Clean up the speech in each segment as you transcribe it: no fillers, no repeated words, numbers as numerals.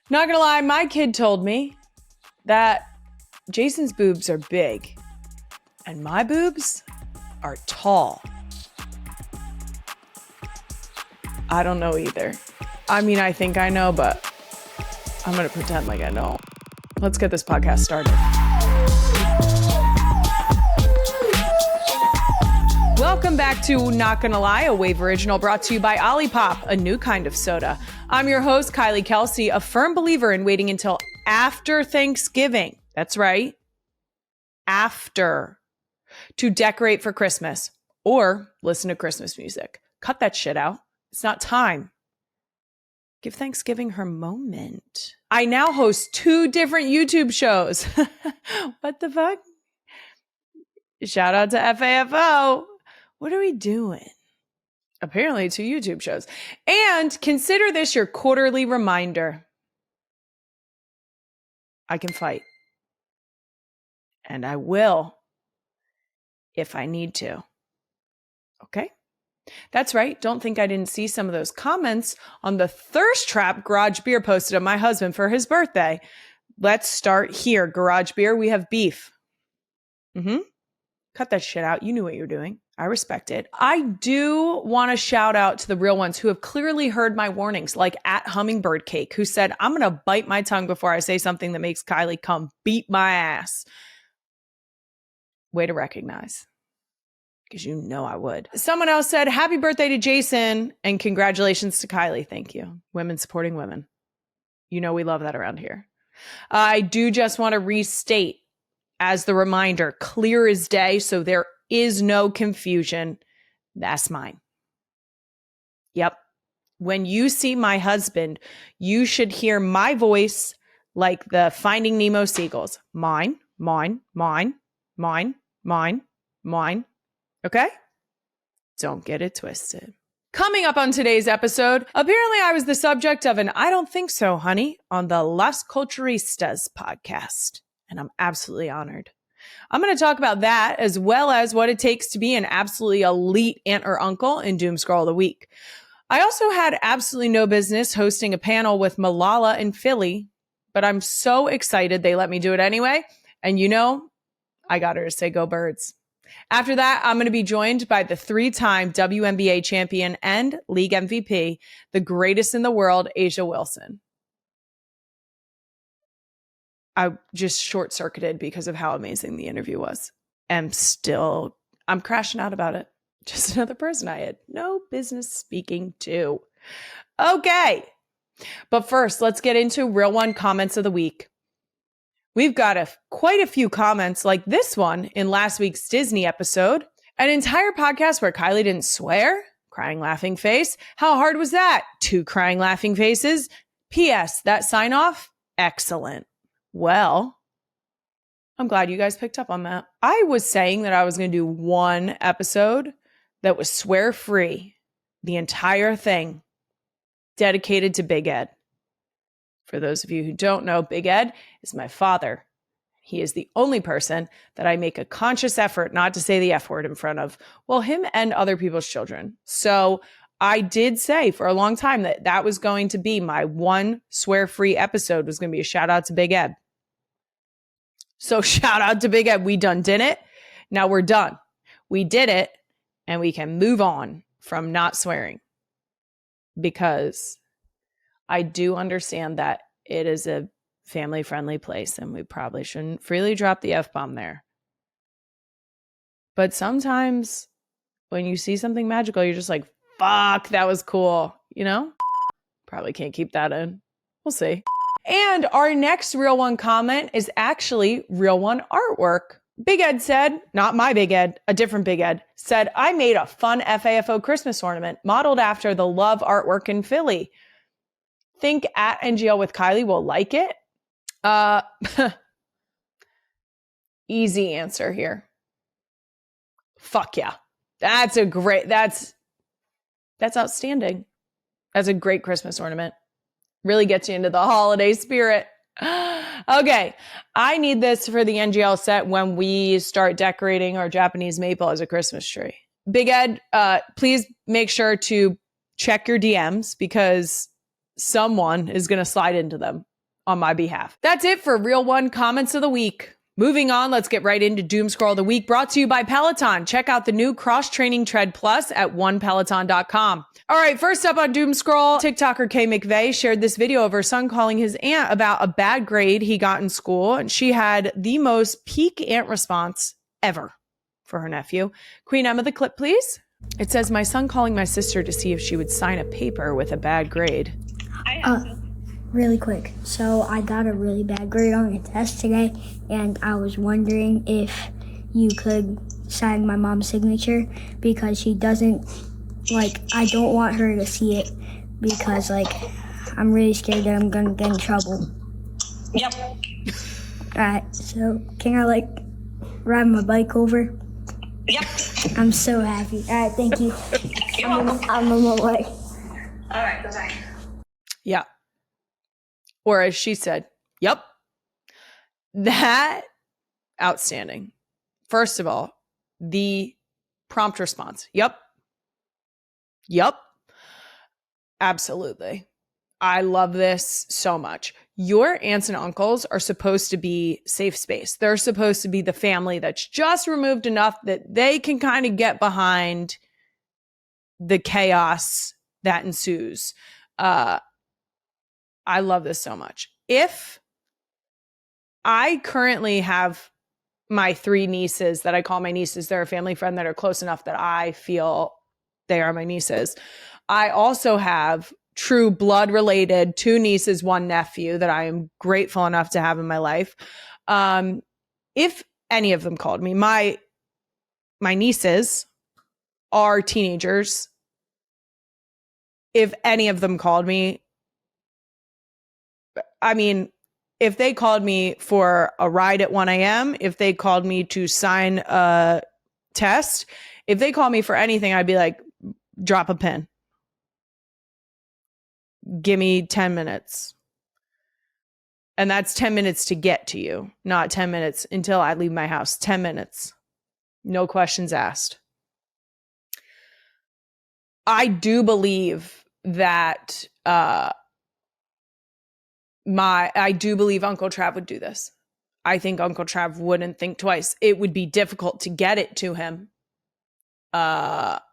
Not gonna lie, my kid told me that Jason's boobs are big and my boobs are tall. I don't know either. I mean, I think I know, but I'm gonna pretend like I don't. Let's get this podcast started. Welcome back to Not Gonna Lie, a Wave original brought to you by Olipop, a new kind of soda. I'm your host, Kylie, Kelce, a firm believer in waiting until after Thanksgiving. That's right. After. To decorate for Christmas or listen to Christmas music. Cut that shit out. It's not time. Give Thanksgiving her moment. I now host 2 different YouTube shows. What the fuck? Shout out to FAFO. What are we doing? Apparently 2 YouTube shows. And consider this your quarterly reminder. I can fight. And I will if I need to. Okay? That's right. Don't think I didn't see some of those comments on the Thirst Trap Garage Beer posted on my husband for his birthday. Let's start here. Garage Beer, we have beef. Cut that shit out. You knew what you were doing. I respect it. I do want to shout out to the real ones who have clearly heard my warnings, like at Hummingbird Cake, who said, I'm going to bite my tongue before I say something that makes Kylie come beat my ass. Way to recognize. Because you know I would. Someone else said, happy birthday to Jason and congratulations to Kylie. Thank you. Women supporting women. You know we love that around here. I do just want to restate as the reminder, clear as day, so there is no confusion. That's mine. Yep. When you see my husband, you should hear my voice like the Finding Nemo seagulls. Mine, mine, mine, mine, mine, mine. Okay? Don't get it twisted. Coming up on today's episode, apparently I was the subject of an I don't think so, honey, on the Las Culturistas podcast. And I'm absolutely honored. I'm going to talk about that as well as what it takes to be an absolutely elite aunt or uncle in Doom Scroll of the Week. I also had absolutely no business hosting a panel with Malala in Philly, but I'm so excited they let me do it anyway. And you know, I got her to say go birds. After that, I'm going to be joined by the 3-time WNBA champion and league MVP, the greatest in the world, Asia Wilson. I just short-circuited because of how amazing the interview was. I'm crashing out about it. Just another person I had no business speaking to. Okay. But first, let's get into Real One comments of the week. We've got quite a few comments like this one in last week's Disney episode. An entire podcast where Kylie didn't swear. Crying laughing face. How hard was that? 2 crying laughing faces. P.S. That sign off? Excellent. Well, I'm glad you guys picked up on that. I was saying that I was going to do one episode that was swear free. The entire thing dedicated to Big Ed. For those of you who don't know, Big Ed is my father. He is the only person that I make a conscious effort not to say the F word in front of. Well, him and other people's children. So I did say for a long time that that was going to be my one swear-free episode, was going to be a shout out to Big Ed. So shout out to Big Ed. We did it. Now we're done. We did it and we can move on from not swearing, because I do understand that it is a family-friendly place and we probably shouldn't freely drop the F-bomb there. But sometimes when you see something magical, you're just like, fuck, that was cool. You know? Probably can't keep that in. We'll see. And our next Real One comment is actually Real One artwork. Big Ed said, not my Big Ed, a different Big Ed, said, I made a fun FAFO Christmas ornament modeled after the Love artwork in Philly. Think at NGL with Kylie will like it? Easy answer here. Fuck yeah. That's outstanding. That's a great Christmas ornament. Really gets you into the holiday spirit. Okay. I need this for the NGL set when we start decorating our Japanese maple as a Christmas tree. Big Ed, please make sure to check your DMs because someone is going to slide into them. on my behalf. That's it for Real One Comments of the Week. Moving on, let's get right into Doom Scroll of the Week, brought to you by Peloton. Check out the new cross-training Tread Plus at onepeloton.com. All right, first up on Doom Scroll, TikToker Kay McVeigh shared this video of her son calling his aunt about a bad grade he got in school, and she had the most peak aunt response ever for her nephew. Queen Emma, the clip, please. It says, my son calling my sister to see if she would sign a paper with a bad grade. Really quick. So I got a really bad grade on a test today, and I was wondering if you could sign my mom's signature because she doesn't, I don't want her to see it because, I'm really scared that I'm gonna get in trouble. Yep. Alright, so can I, ride my bike over? Yep. I'm so happy. Alright, thank you. You're welcome. I'm on my way. All right, bye-bye. Yeah. Or as she said, yep. That, outstanding. First of all, the prompt response. Yep. Yep. Absolutely. I love this so much. Your aunts and uncles are supposed to be safe space. They're supposed to be the family that's just removed enough that they can kind of get behind the chaos that ensues. I love this so much. If I currently have my 3 nieces that I call my nieces, they're a family friend that are close enough that I feel they are my nieces. I also have true blood related 2 nieces, 1 nephew that I am grateful enough to have in my life. If any of them called me, my nieces are teenagers. If any of them called me, I mean, if they called me for a ride at 1 a.m., if they called me to sign a test, if they called me for anything, I'd be like, drop a pin. Give me 10 minutes. And that's 10 minutes to get to you, not 10 minutes until I leave my house. 10 minutes. No questions asked. I do believe that I do believe Uncle Trav would do this. I think Uncle Trav wouldn't think twice. It would be difficult to get it to him. But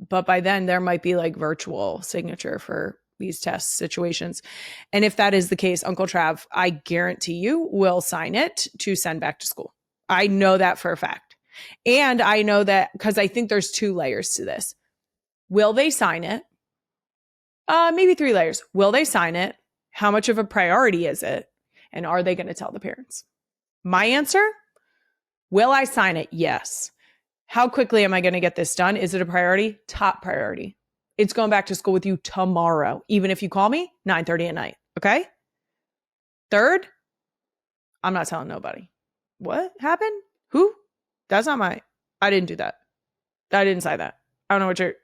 by then there might be virtual signature for these test situations. And if that is the case, Uncle Trav, I guarantee you will sign it to send back to school. I know that for a fact. And I know that because I think there's 2 layers to this. Will they sign it? Maybe 3 layers. Will they sign it? How much of a priority is it? And are they going to tell the parents? My answer, will I sign it? Yes. How quickly am I going to get this done? Is it a priority? Top priority. It's going back to school with you tomorrow. Even if you call me, 9:30 at night. Okay? 3rd, I'm not telling nobody. What happened? Who? That's not I didn't do that. I didn't sign that. I don't know what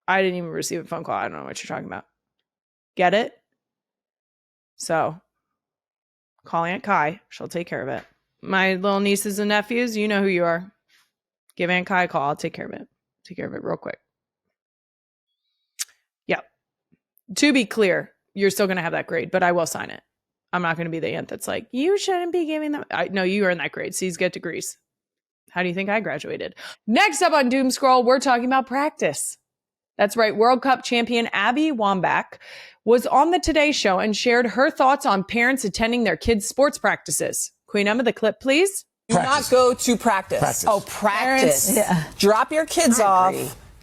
I didn't even receive a phone call. I don't know what you're talking about. Get it? So, call Aunt Kai. She'll take care of it. My little nieces and nephews, you know who you are. Give Aunt Kai a call. I'll take care of it. Take care of it real quick. Yeah. To be clear, you're still going to have that grade, but I will sign it. I'm not going to be the aunt that's like, you shouldn't be giving them. No, you earned that grade. C's get degrees. How do you think I graduated? Next up on Doom Scroll, we're talking about practice. That's right. World Cup champion Abby Wambach was on the Today Show and shared her thoughts on parents attending their kids' sports practices. Queen Emma, the clip, please. Do not go to practice. Oh, practice. Parents, drop your kids off.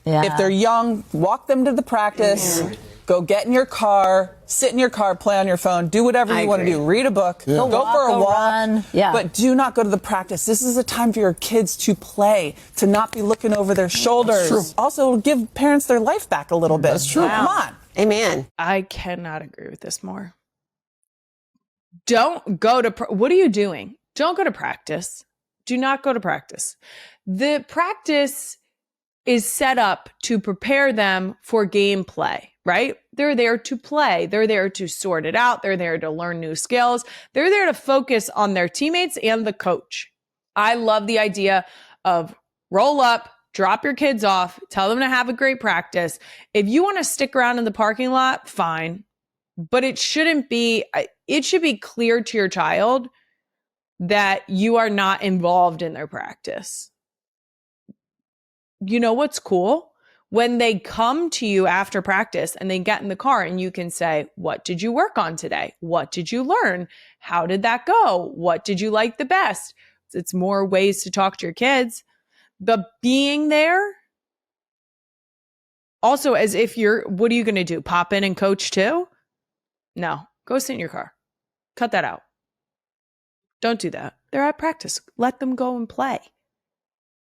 Yeah. If they're young, walk them to the practice. Go get in your car, sit in your car, play on your phone, do whatever you want to do. Read a book, go for a walk, run. Yeah. But do not go to the practice. This is a time for your kids to play, to not be looking over their shoulders. Also, give parents their life back a little bit. That's true. Come on. Amen. I cannot agree with this more. Don't go to, what are you doing? Don't go to practice. Do not go to practice. The practice is set up to prepare them for gameplay, right? They're there to play. They're there to sort it out. They're there to learn new skills. They're there to focus on their teammates and the coach. I love the idea of roll up, drop your kids off, tell them to have a great practice. If you want to stick around in the parking lot, fine. but it shouldn't be, it should be clear to your child that you are not involved in their practice. You know what's cool? When they come to you after practice and they get in the car and you can say, what did you work on today? What did you learn? How did that go? What did you like the best? It's more ways to talk to your kids. But being there, also as if what are you going to do? Pop in and coach too? No, go sit in your car. Cut that out. Don't do that. They're at practice. Let them go and play.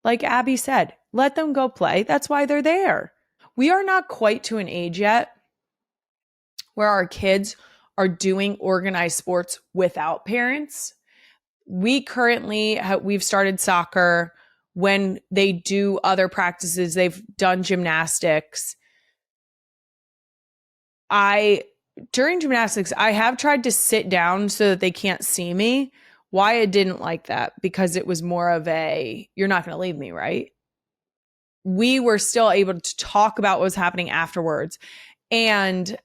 Like Abby said, let them go play. That's why they're there. We are not quite to an age yet where our kids are doing organized sports without parents. We currently, we've started soccer. When they do other practices, they've done gymnastics. During gymnastics, I have tried to sit down so that they can't see me. Why I didn't like that? Because it was more of you're not going to leave me, right? We were still able to talk about what was happening afterwards. And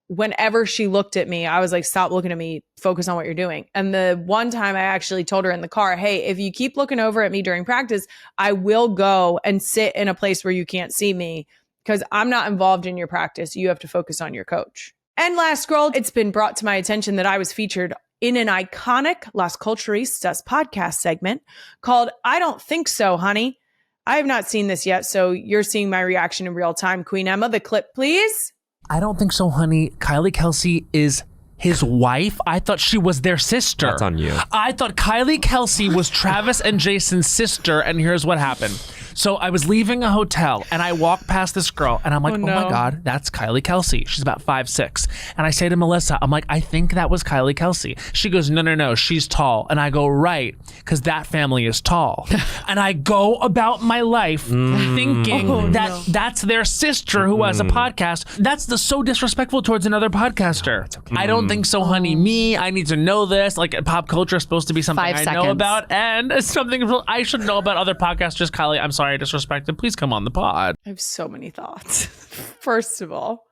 whenever she looked at me, I was like, stop looking at me, focus on what you're doing. And the one time I actually told her in the car, hey, if you keep looking over at me during practice, I will go and sit in a place where you can't see me because I'm not involved in your practice. You have to focus on your coach. And last scroll, it's been brought to my attention that I was featured in an iconic Las Culturistas podcast segment called I Don't Think So, Honey. I have not seen this yet, so you're seeing my reaction in real time. Queen Emma, the clip, please. I don't think so, honey. Kylie Kelce is his wife. I thought she was their sister. That's on you. I thought Kylie Kelce was Travis and Jason's sister, and here's what happened. So I was leaving a hotel, and I walked past this girl, and I'm like, oh my God, that's Kylie Kelce. She's about 5'6". And I say to Melissa, I'm like, I think that was Kylie Kelce. She goes, no, she's tall. And I go, right, because that family is tall. And I go about my life thinking that's their sister who has a podcast. That's so disrespectful towards another podcaster. Okay. I don't think so, honey. I need to know this. Like, pop culture is supposed to be something I know about, and it's something I should know about other podcasters. Kylie, I'm sorry I disrespected. Please come on the pod. I have so many thoughts. First of all,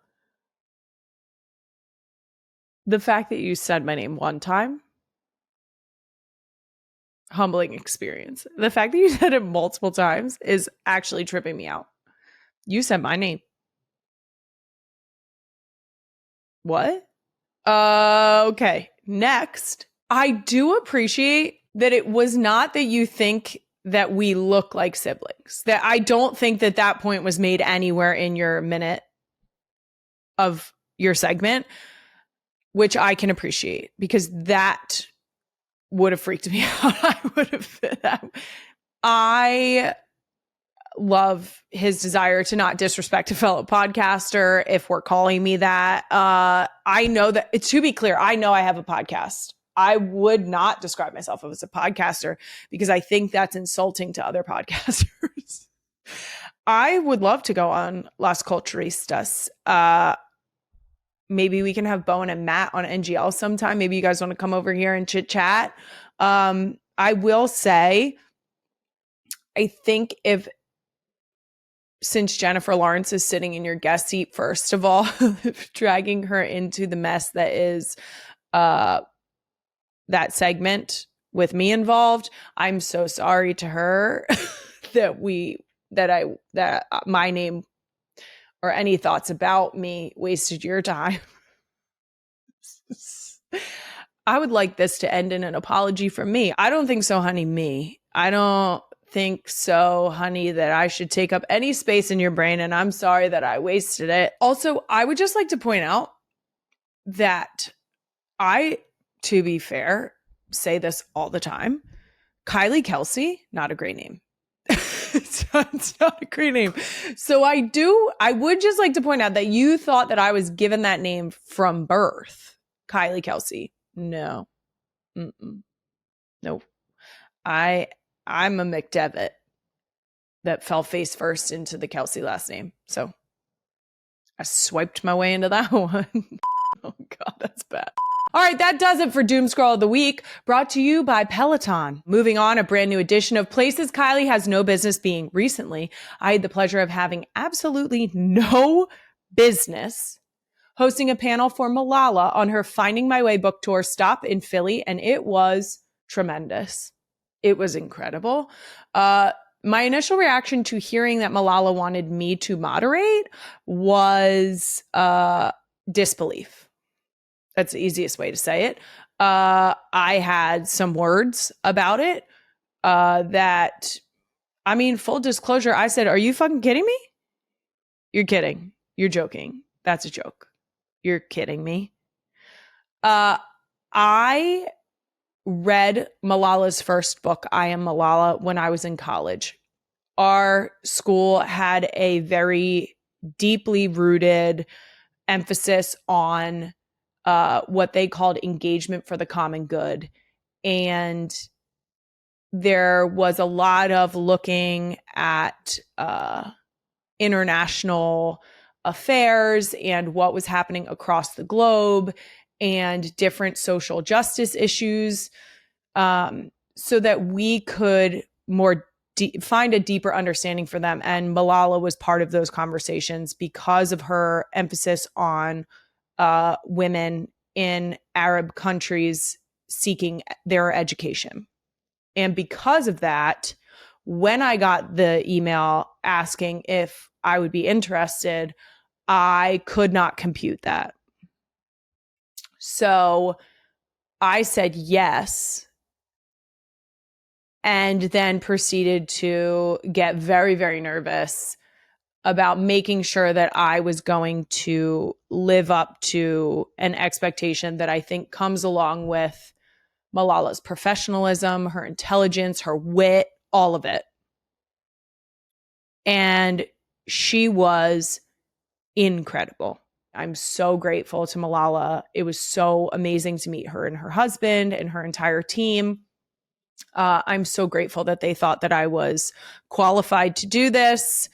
the fact that you said my name one time, humbling experience. The fact that you said it multiple times is actually tripping me out. You said my name. What? Okay. Next, I do appreciate that it was not that you think that we look like siblings. That I don't think that point was made anywhere in your minute of your segment, which I can appreciate because that would have freaked me out. I love his desire to not disrespect a fellow podcaster if we're calling me that. I know that, to be clear, I know I have a podcast. I would not describe myself as a podcaster because I think that's insulting to other podcasters. I would love to go on Las Culturistas. Maybe we can have Bowen and Matt on NGL sometime. Maybe you guys want to come over here and chit chat. I will say, I think since Jennifer Lawrence is sitting in your guest seat, first of all, dragging her into the mess that is that segment with me involved, I'm so sorry to her that my name or any thoughts about me wasted your time. I would like this to end in an apology from me. I don't think so, honey, me. I don't think so, honey, that I should take up any space in your brain, and I'm sorry that I wasted it. Also, I would just like to point out that to be fair, say this all the time. Kylie Kelce, not a great name. It's not a great name. So I would just like to point out that you thought that I was given that name from birth. Kylie Kelce. No. Nope. I'm a McDevitt that fell face first into the Kelce last name. So I swiped my way into that one. Oh God, that's bad. All right, that does it for Doom Scroll of the Week, brought to you by Peloton. Moving on, a brand new edition of Places Kylie Has No Business Being. Recently, I had the pleasure of having absolutely no business hosting a panel for Malala on her Finding My Way book tour stop in Philly, and it was tremendous. It was incredible. My initial reaction to hearing that Malala wanted me to moderate was disbelief. That's the easiest way to say it. I had some words about it full disclosure, I said, are you fucking kidding me? You're kidding. You're joking. That's a joke. You're kidding me. I read Malala's first book, I Am Malala, when I was in college. Our school had a very deeply rooted emphasis on what they called engagement for the common good. And there was a lot of looking at international affairs and what was happening across the globe and different social justice issues, so that we could find a deeper understanding for them. And Malala was part of those conversations because of her emphasis on women in Arab countries seeking their education. And because of that, when I got the email asking if I would be interested, I could not compute that. So I said yes, and then proceeded to get very, very nervous about making sure that I was going to live up to an expectation that I think comes along with Malala's professionalism, her intelligence, her wit, all of it. And she was incredible. I'm so grateful to Malala. It was so amazing to meet her and her husband and her entire team. I'm so grateful that they thought that I was qualified to do this.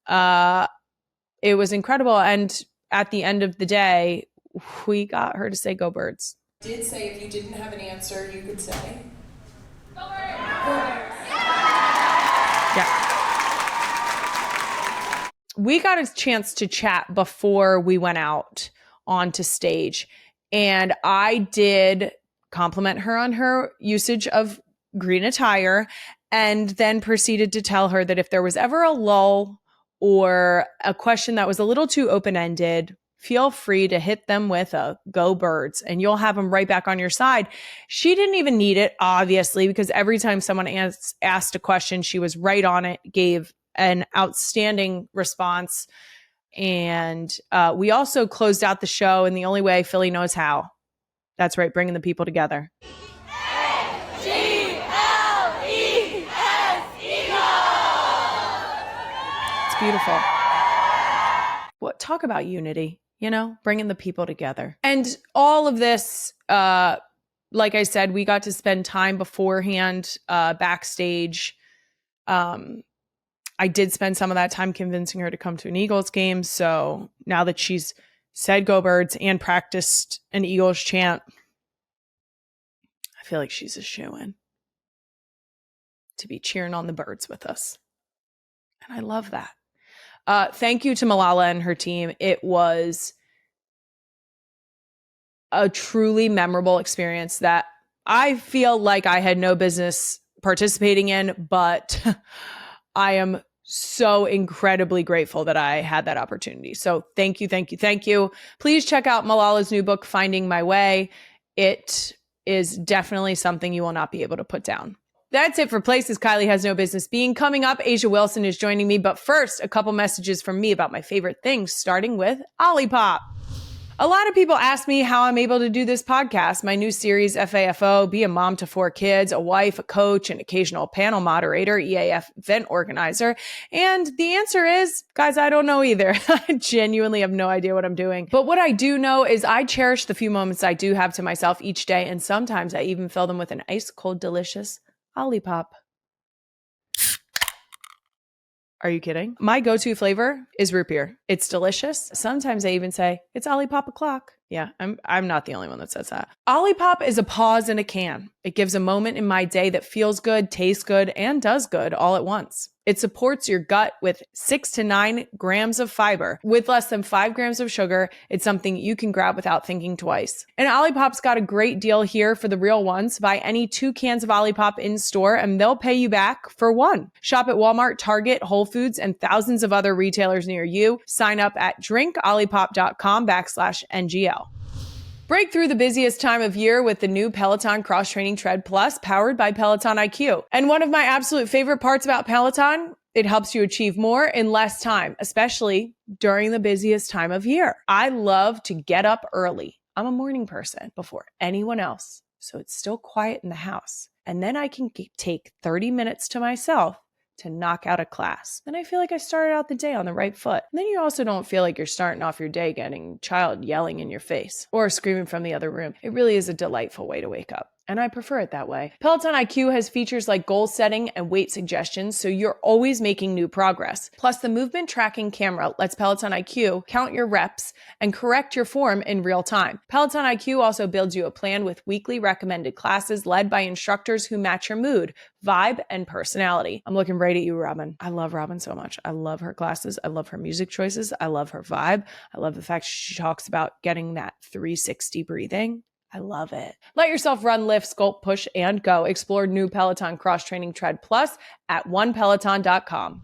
It was incredible. And at the end of the day, we got her to say "Go Birds." Did say if you didn't have an answer, you could say "Go Birds." Yeah. We got a chance to chat before we went out onto stage, and I did compliment her on her usage of green attire, and then proceeded to tell her that if there was ever a lull or a question that was a little too open-ended, feel free to hit them with a "Go Birds," and you'll have them right back on your side. She didn't even need it, obviously, because every time someone asked a question, she was right on it, gave an outstanding response. And we also closed out the show in the only way Philly knows how. That's right, bringing the people together. It's beautiful. What, talk about unity, bringing the people together. And all of this, like I said, we got to spend time beforehand backstage. I did spend some of that time convincing her to come to an Eagles game. So now that she's said "Go Birds" and practiced an Eagles chant, I feel like she's a shoo-in to be cheering on the Birds with us. And I love that. Thank you to Malala and her team. It was a truly memorable experience that I feel like I had no business participating in, but I am so incredibly grateful that I had that opportunity. So thank you, thank you, thank you. Please check out Malala's new book, Finding My Way. It is definitely something you will not be able to put down. That's it for Places Kylie Has No Business Being. Coming up, Asia Wilson is joining me. But first, a couple messages from me about my favorite things, starting with Olipop. A lot of people ask me how I'm able to do this podcast, my new series, FAFO, be a mom to 4 kids, a wife, a coach, an occasional panel moderator, EAF event organizer. And the answer is, guys, I don't know either. I genuinely have no idea what I'm doing. But what I do know is I cherish the few moments I do have to myself each day. And sometimes I even fill them with an ice cold, delicious Olipop. Are you kidding? My go-to flavor is root beer. It's delicious. Sometimes I even say, it's Olipop o'clock. Yeah, I'm not the only one that says that. Olipop is a pause in a can. It gives a moment in my day that feels good, tastes good, and does good all at once. It supports your gut with 6 to 9 grams of fiber. With less than 5 grams of sugar, it's something you can grab without thinking twice. And Olipop's got a great deal here for the real ones. Buy any 2 cans of Olipop in store and they'll pay you back for 1. Shop at Walmart, Target, Whole Foods, and thousands of other retailers near you. Sign up at drinkolipop.com/NGL. Break through the busiest time of year with the new Peloton Cross Training Tread Plus powered by Peloton IQ. And one of my absolute favorite parts about Peloton, it helps you achieve more in less time, especially during the busiest time of year. I love to get up early. I'm a morning person before anyone else, so it's still quiet in the house. And then I can take 30 minutes to myself to knock out a class. Then I feel like I started out the day on the right foot. And then you also don't feel like you're starting off your day getting a child yelling in your face or screaming from the other room. It really is a delightful way to wake up. And I prefer it that way. Peloton IQ has features like goal setting and weight suggestions, so you're always making new progress. Plus, the movement tracking camera lets Peloton IQ count your reps and correct your form in real time. Peloton IQ also builds you a plan with weekly recommended classes led by instructors who match your mood, vibe, and personality. I'm looking right at you, Robin. I love Robin so much. I love her classes. I love her music choices. I love her vibe. I love the fact she talks about getting that 360 breathing. I love it. Let yourself run, lift, sculpt, push, and go. Explore new Peloton Cross Training Tread Plus at onepeloton.com.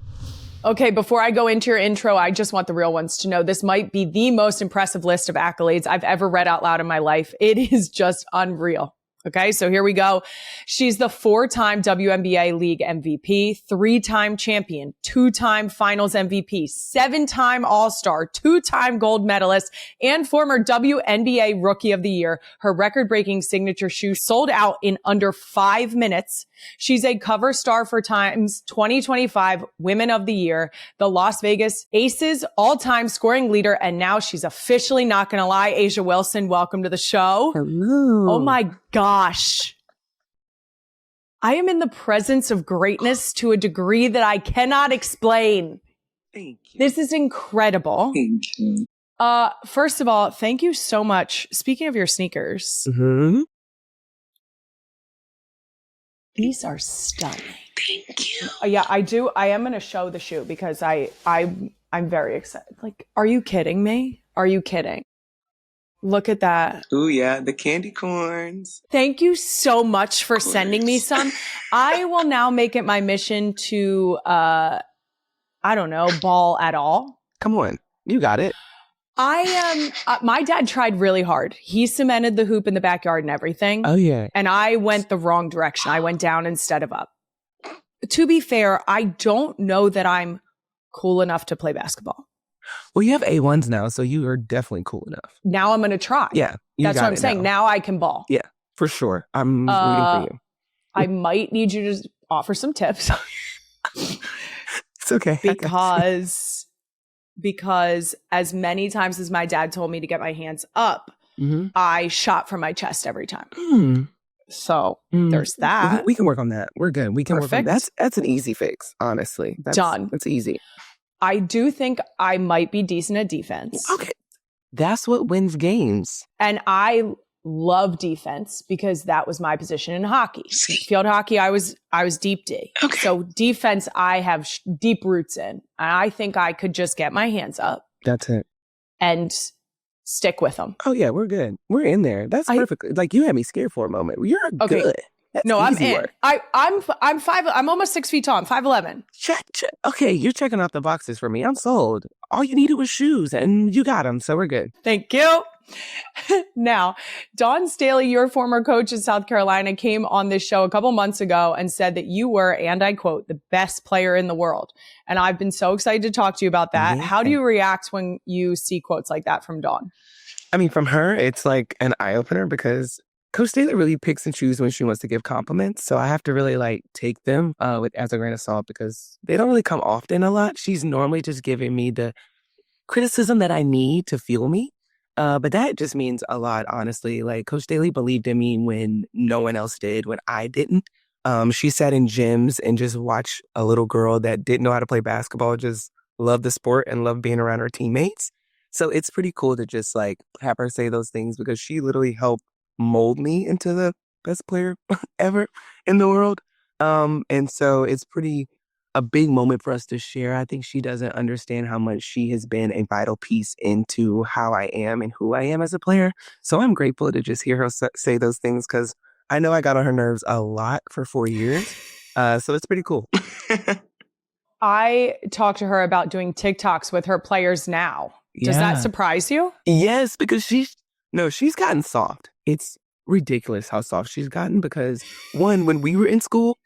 Okay, before I go into your intro, I just want the real ones to know this might be the most impressive list of accolades I've ever read out loud in my life. It is just unreal. Okay, so here we go. She's the 4-time WNBA League MVP, 3-time champion, 2-time Finals MVP, 7-time All-Star, 2-time gold medalist, and former WNBA Rookie of the Year. Her record-breaking signature shoe sold out in under 5 minutes. She's a cover star for Time's 2025 Women of the Year, the Las Vegas Aces all-time scoring leader, and now she's officially not gonna lie. Asia Wilson, welcome to the show. Hello. Oh my gosh. I am in the presence of greatness to a degree that I cannot explain. Thank you. This is incredible. Thank you. First of all, thank you so much. Speaking of your sneakers, Mm-hmm. these are stunning. Thank you. Yeah, I do. I am going to show the shoe because I'm very excited. Like, are you kidding me? Are you kidding? Look at that. Oh yeah, the candy corns. Thank you so much for sending me some. I will now make it my mission to, I don't know, ball at all. Come on, you got it. I am, my dad tried really hard. He cemented the hoop in the backyard and everything. Oh yeah. And I went the wrong direction. I went down instead of up. To be fair, I don't know that I'm cool enough to play basketball. Well, you have A1s now, so you are definitely cool enough. Now I'm going to try. Yeah, that's what I'm saying. Now I can ball. Yeah, for sure. I'm rooting for you. I might need you to just offer some tips. It's okay. Because as many times as my dad told me to get my hands up, I shot from my chest every time. So there's that. We can work on that. We're good. We can work on Perfect. That's an easy fix, honestly. Done. That's easy. I do think I might be decent at defense. Okay. That's what wins games. And I love defense because that was my position in hockey. Field hockey, I was deep D. Okay. So defense, I have deep roots in. And I think I could just get my hands up. That's it. And stick with them. Oh yeah, we're good. We're in there. That's perfect. Like you had me scared for a moment. You're Okay. good. That's No, I'm easy in. work. I'm five. I'm almost 6 feet tall. I'm 5'11". Check. Okay, you're checking off the boxes for me. I'm sold. All you needed was shoes, and you got them, so we're good. Thank you. Now, Dawn Staley, your former coach in South Carolina, came on this show a couple months ago and said that you were, and I quote, the best player in the world. And I've been so excited to talk to you about that. Yeah. How do you react when you see quotes like that from Dawn? I mean, from her, it's like an eye opener because Coach Taylor really picks and chooses when she wants to give compliments. So I have to really take them as a grain of salt because they don't really come often a lot. She's normally just giving me the criticism that I need to fuel me. But that just means a lot, honestly. Like Coach Staley believed in me when no one else did, when I didn't. She sat in gyms and just watched a little girl that didn't know how to play basketball, just love the sport and love being around her teammates. So it's pretty cool to just have her say those things because she literally helped mold me into the best player ever in the world. And so it's pretty a big moment for us to share. I think she doesn't understand how much she has been a vital piece into how I am and who I am as a player. So I'm grateful to just hear her say those things because I know I got on her nerves a lot for 4 years. So it's pretty cool. I talked to her about doing TikToks with her players now. Does that surprise you? Yes, because she's gotten soft. It's ridiculous how soft she's gotten because one, when we were in school,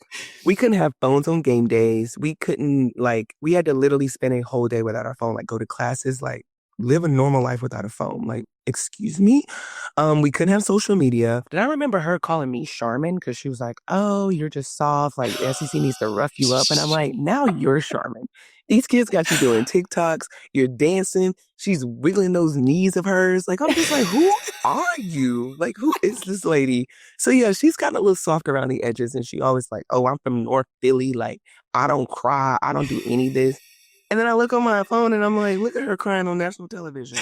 we couldn't have phones on game days. We couldn't we had to literally spend a whole day without our phone, go to classes, live a normal life without a phone. Excuse me? We couldn't have social media. Then I remember her calling me Charmin because she was like, oh, you're just soft. The SEC needs to rough you up. And I'm like, now you're Charmin. These kids got you doing TikToks. You're dancing. She's wiggling those knees of hers. I'm just who are you? Who is this lady? So yeah, she's gotten a little soft around the edges. And she always oh, I'm from North Philly. I don't cry. I don't do any of this. And then I look on my phone and I'm like, look at her crying on national television.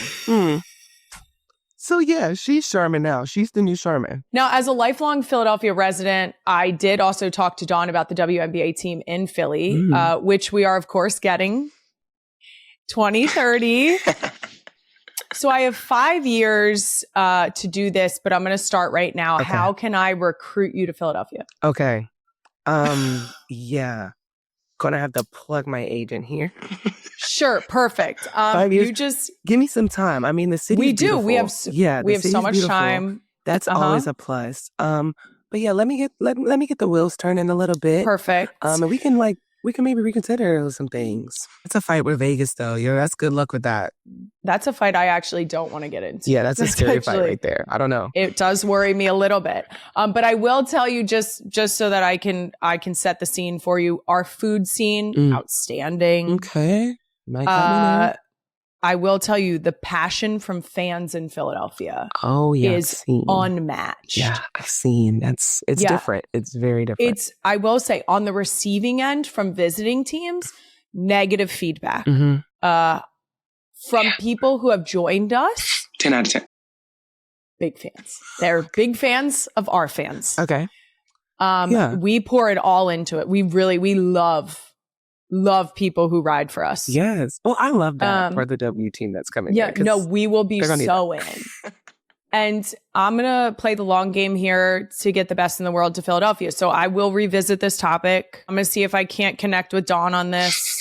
So yeah, she's Charmin now. She's the new Charmin. Now, as a lifelong Philadelphia resident, I did also talk to Dawn about the WNBA team in Philly, which we are, of course, getting 2030. So I have 5 years to do this, but I'm going to start right now. Okay. How can I recruit you to Philadelphia? Okay. Yeah. Gonna have to plug my agent here. Sure, perfect. 5 years. You just give me some time. I mean, the city. We do. We have so much beautiful. Time. That's always a plus. But yeah, let me get the wheels turning a little bit. Perfect. And we can maybe reconsider some things. It's a fight with Vegas, though. That's good luck with that. That's a fight I actually don't want to get into. Yeah, that's a scary fight right there. I don't know. It does worry me a little bit. But I will tell you just so that I can set the scene for you. Our food scene, outstanding. Okay. I will tell you the passion from fans in Philadelphia. Oh yeah, is unmatched. Yeah, I've seen. It's different. It's very different. I will say on the receiving end from visiting teams, negative feedback. From people who have joined us. 10 out of 10. Big fans. They're big fans of our fans. Okay. We pour it all into it. We love people who ride for us. Yes. Well, I love that for the W team that's coming. Yeah. No, we will be so in. And I'm going to play the long game here to get the best in the world to Philadelphia. So I will revisit this topic. I'm going to see if I can't connect with Dawn on this.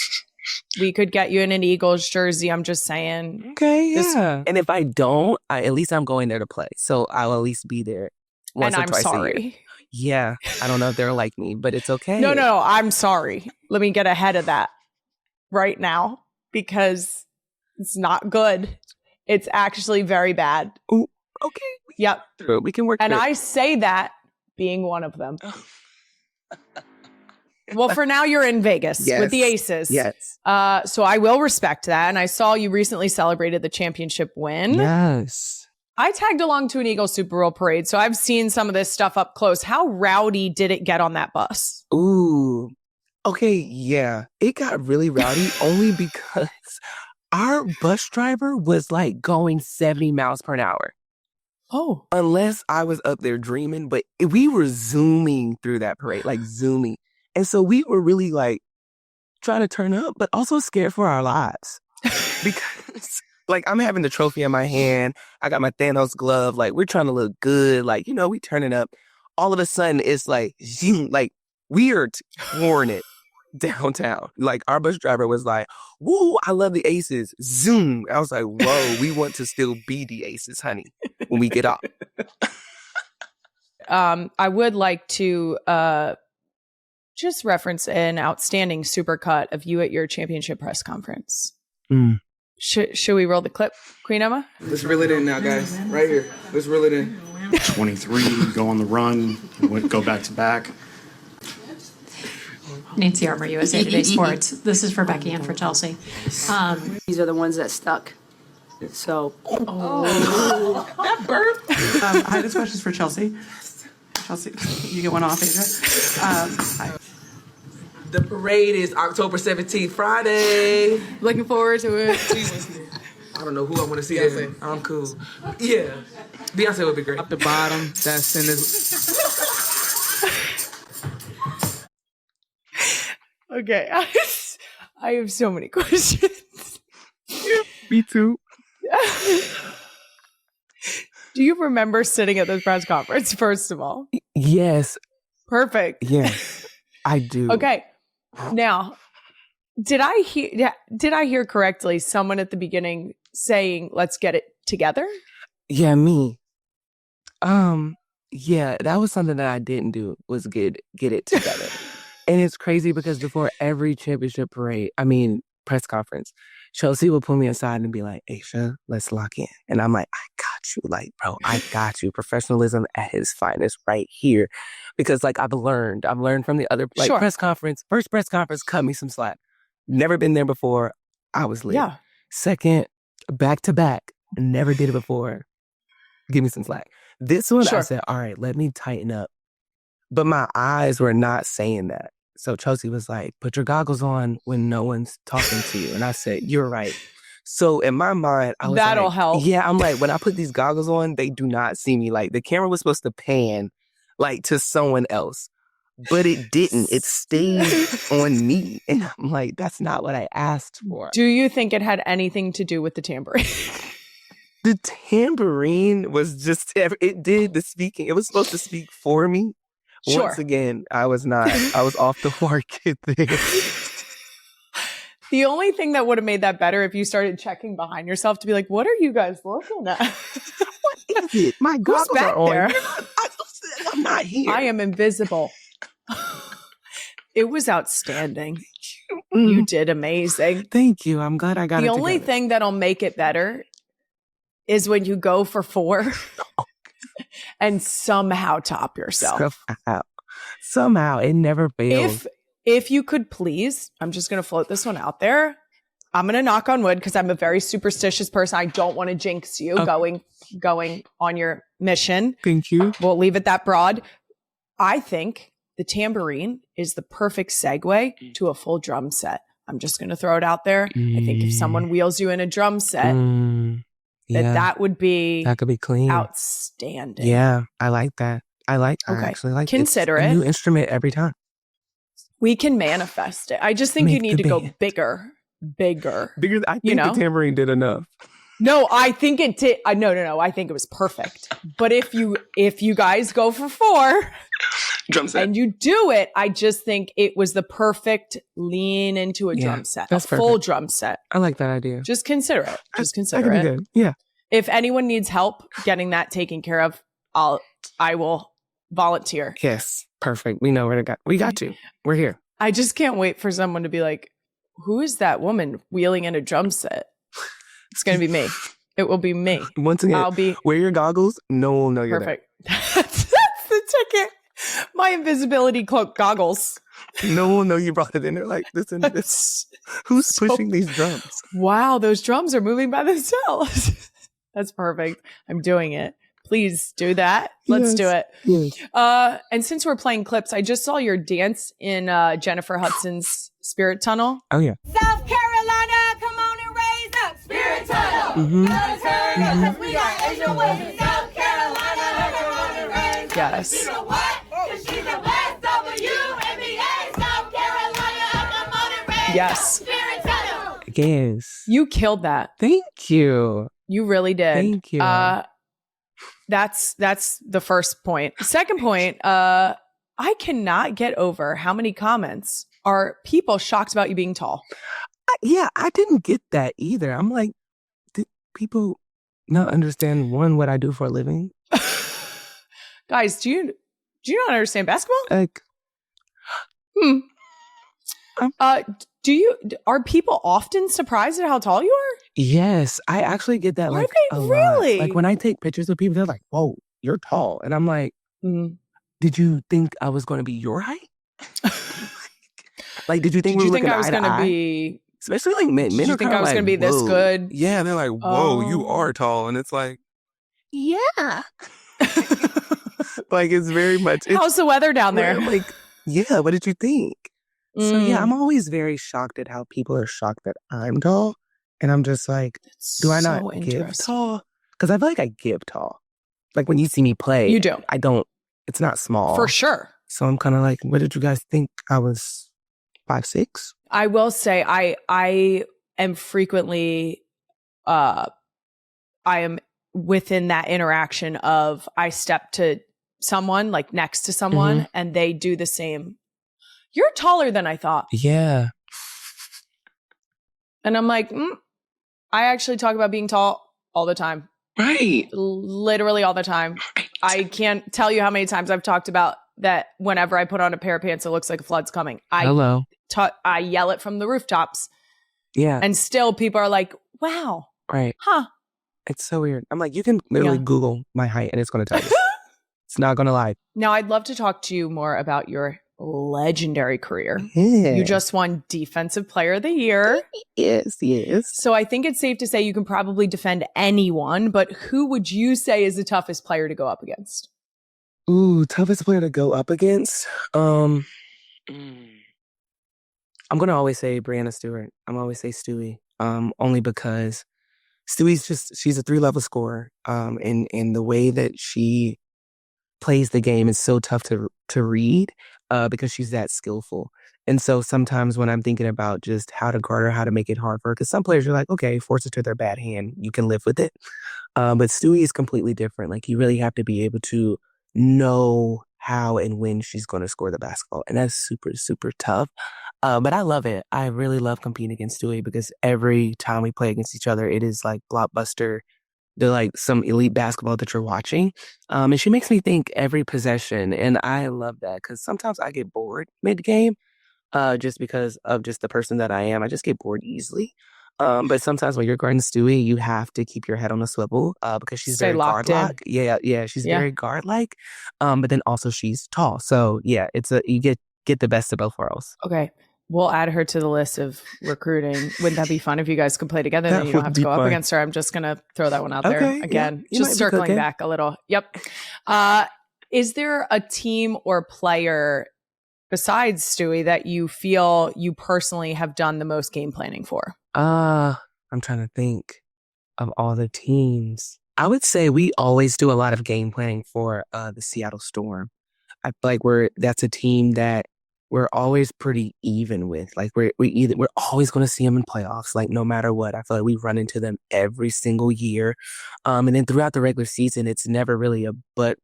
We could get you in an Eagles jersey. I'm just saying. Okay, yeah. And if I don't, at least I'm going there to play. So I'll at least be there once or twice a year. Yeah. I don't know if they're like me, but it's okay. No, I'm sorry. Let me get ahead of that right now because it's not good. It's actually very bad. Ooh, okay. Yep. We can work through it. And I say that being one of them. Well, for now, you're in Vegas with the Aces. Yes. So I will respect that. And I saw you recently celebrated the championship win. Yes. I tagged along to an Eagles Super Bowl parade, so I've seen some of this stuff up close. How rowdy did it get on that bus? Ooh. Okay, yeah. It got really rowdy only because our bus driver was going 70 miles per hour. Oh. Unless I was up there dreaming, but we were zooming through that parade, zooming. And so we were really trying to turn up, but also scared for our lives. Because I'm having the trophy in my hand. I got my Thanos glove. We're trying to look good. We turning up. All of a sudden it's zoom, we are touring it downtown. Our bus driver was woo, I love the Aces. Zoom. I was whoa, we want to still be the Aces, honey, when we get off. I would like to just reference an outstanding supercut of you at your championship press conference. Should we roll the clip, Queen Emma? Let's reel it in now, guys. Right here. Let's reel it in. 23, go on the run, go back to back. Nancy Armour, USA Today Sports. This is for Becky and for Chelsea. These are the ones that stuck. So. That burp. Hi, this question's for Chelsea. Chelsea, you get one off, Asia. Hi. The parade is October 17th, Friday. Looking forward to it. I don't know who I want to see there. I'm cool. Yeah. Beyonce would be great. Up the bottom, that's in this. Okay. I have so many questions. Me too. Do you remember sitting at this press conference, first of all? Yes. Perfect. Yes, I do. Okay. Now, did I hear correctly someone at the beginning saying, let's get it together? Yeah, me. Yeah, that was something that I didn't do, was get it together. And it's crazy because before every championship press conference, Chelsea would pull me aside and be like, Aisha, let's lock in. And I'm like, I got you. Like, bro, I got you. Professionalism at its finest right here. Because like I've learned from the other press conference. First press conference, cut me some slack. Never been there before. I was lit. Yeah. Second, back to back. Never did it before. Give me some slack. This one, I said, all right, let me tighten up. But my eyes were not saying that. So Chelsea was like, put your goggles on when no one's talking to you. And I said, you're right. So in my mind, I was That'll help. Yeah, I'm like, when I put these goggles on, they do not see me. Like the camera was supposed to pan like to someone else. But it didn't. It stayed on me. And I'm like, that's not what I asked for. Do you think it had anything to do with the tambourine? The tambourine was just, it did the speaking. It was supposed to speak for me. Sure. Once again, I was off the market there. The only thing that would have made that better if you started checking behind yourself to be like, what are you guys looking at? What is it? My goggles back are on. there? I'm not here. I am invisible. It was outstanding. You did amazing. Thank you. I'm glad I got it The only together. thing that'll make it better is when you go for 4 and somehow top yourself. Somehow. It never fails. If you could please, I'm just going to float this one out there. I'm going to knock on wood because I'm a very superstitious person. I don't want to jinx you going on your mission. Thank you. We'll leave it that broad. I think the tambourine is the perfect segue to a full drum set. I'm just going to throw it out there. I think if someone wheels you in a drum set, that would be that could be clean. Outstanding. Yeah, I like that. I actually like Consider it's it. a new instrument every time. We can manifest it. I just think you need to go bigger. Bigger. I think the tambourine did enough. No, I think it did. No. I think it was perfect. But if you guys go for 4 drum set and you do it, I just think it was the perfect lean into a drum set, that's full drum set. I like that idea. Just consider it. Just consider that it. could be good. Yeah. If anyone needs help getting that taken care of, I will volunteer. Yes. Perfect. We know where to go. We got you. We're here. I just can't wait for someone to be like, who is that woman wheeling in a drum set? It's going to be me. It will be me. Once again, I'll be wear your goggles. No one will know you're perfect. That's the ticket. My invisibility cloak goggles. No one will know you brought it in there. Like, listen, who's pushing these drums? Wow, those drums are moving by themselves. That's perfect. I'm doing it. Please do that. Let's do it. Yes. And since we're playing clips, I just saw your dance in Jennifer Hudson's Spirit Tunnel. Oh, yeah. South Carolina, come on and raise up Spirit Tunnel. Gotta turn up 'cause we got Asian women. South Carolina, come on and raise up. Yes. You know what? 'Cause she's the best WNBA. South Carolina, come on and raise up Spirit Tunnel. Yes. You killed that. Thank you. You really did. Thank you. That's the first point. Second point, I cannot get over how many comments are people shocked about you being tall. Yeah, I didn't get that either. I'm like, did people not understand what I do for a living? Guys, do you not understand basketball? Like, are people often surprised at how tall you are? Yes, I actually get that. Like, Are they really? Like when I take pictures of people, they're like, "Whoa, you're tall," and I'm like, "Did you think I was going to be your height? Like, did you think I was going to be?" Especially like men. Men Did you are think kind I of was like, going to be this "Whoa." good? Yeah, they're like, "Whoa, you are tall," and it's like, yeah, like it's very much. How's the weather down there? I'm like, yeah, what did you think? So yeah, I'm always very shocked at how people are shocked that I'm tall. And I'm just like, do I not give tall? Because I feel like I give tall. Like when you see me play, you do. I don't, it's not small. For sure. So I'm kind of like, what did you guys think I was 5'6". I will say I am frequently I am within that interaction of I step to someone like next to someone and they do the same. You're taller than I thought. Yeah. And I'm like, I actually talk about being tall all the time. Right. Literally all the time. I can't tell you how many times I've talked about that whenever I put on a pair of pants, it looks like a flood's coming. Hello. I yell it from the rooftops. Yeah. And still people are like, wow. Right. Huh. It's so weird. I'm like, you can literally Google my height and it's going to tell you. It's not going to lie. Now, I'd love to talk to you more about your legendary career. Yeah. You just won Defensive Player of the Year. Yes. So I think it's safe to say you can probably defend anyone, but who would you say is the toughest player to go up against? Ooh, toughest player to go up against? I'm going to always say Brianna Stewart. I'm always say Stewie. Only because Stewie's she's a 3-level scorer. And the way that she plays the game is so tough to read because she's that skillful. And so sometimes when I'm thinking about just how to guard her, how to make it hard for her, because some players are like, okay, force it to their bad hand. You can live with it. But Stewie is completely different. Like you really have to be able to know how and when she's going to score the basketball. And that's super, super tough. But I love it. I really love competing against Stewie because every time we play against each other, it is like blockbuster. They're like some elite basketball that you're watching. And she makes me think every possession. And I love that because sometimes I get bored mid-game just because of just the person that I am. I just get bored easily. But sometimes when you're guarding Stewie, you have to keep your head on a swivel because she's Stay very guard-like. Yeah, she's very guard-like. But then also she's tall. So yeah, you get the best of both worlds. Okay. We'll add her to the list of recruiting. Wouldn't that be fun if you guys could play together? Then you don't have to go up against her. I'm just going to throw that one out there again. Yeah, just circling back a little. Yep. Is there a team or player besides Stewie that you feel you personally have done the most game planning for? I'm trying to think of all the teams. I would say we always do a lot of game planning for the Seattle Storm. I feel like that's a team that we're always pretty even with. Like we're always going to see them in playoffs. Like no matter what, I feel like we run into them every single year. And then throughout the regular season, it's never really a butt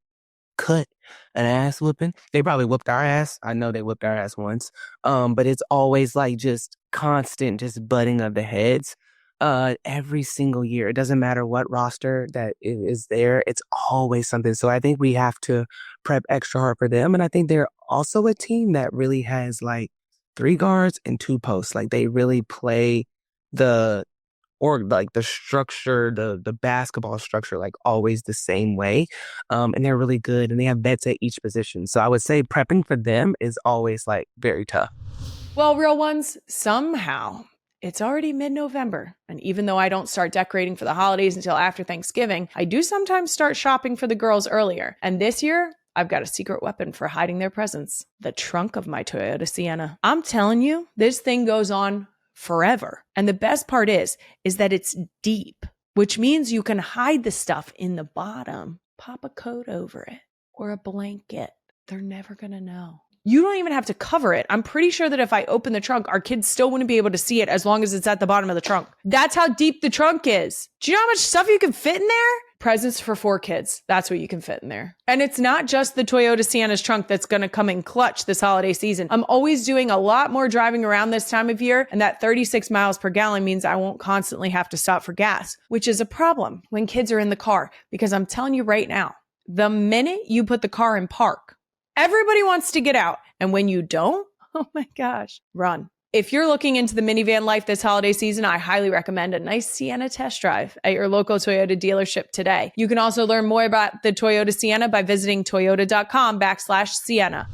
cut, an ass whooping. They probably whooped our ass. I know they whooped our ass once. But it's always like just constant, just butting of the heads. Every single year. It doesn't matter what roster that is there. It's always something. So I think we have to prep extra hard for them. And I think they're also a team that really has like 3 guards and 2 posts. Like they really play the structure, the basketball structure, like always the same way. And they're really good and they have vets at each position. So I would say prepping for them is always like very tough. Well, real ones, somehow it's already mid-November, and even though I don't start decorating for the holidays until after Thanksgiving, I do sometimes start shopping for the girls earlier. And this year, I've got a secret weapon for hiding their presents: the trunk of my Toyota Sienna. I'm telling you, this thing goes on forever. And the best part is that it's deep, which means you can hide the stuff in the bottom, pop a coat over it, or a blanket. They're never gonna know. You don't even have to cover it. I'm pretty sure that if I open the trunk, our kids still wouldn't be able to see it as long as it's at the bottom of the trunk. That's how deep the trunk is. Do you know how much stuff you can fit in there? Presents for 4 kids. That's what you can fit in there. And it's not just the Toyota Sienna's trunk that's going to come in clutch this holiday season. I'm always doing a lot more driving around this time of year, and that 36 miles per gallon means I won't constantly have to stop for gas, which is a problem when kids are in the car, because I'm telling you right now, the minute you put the car in park, everybody wants to get out. And when you don't, oh my gosh, run. If you're looking into the minivan life this holiday season, I highly recommend a nice Sienna test drive at your local Toyota dealership today. You can also learn more about the Toyota Sienna by visiting toyota.com/Sienna.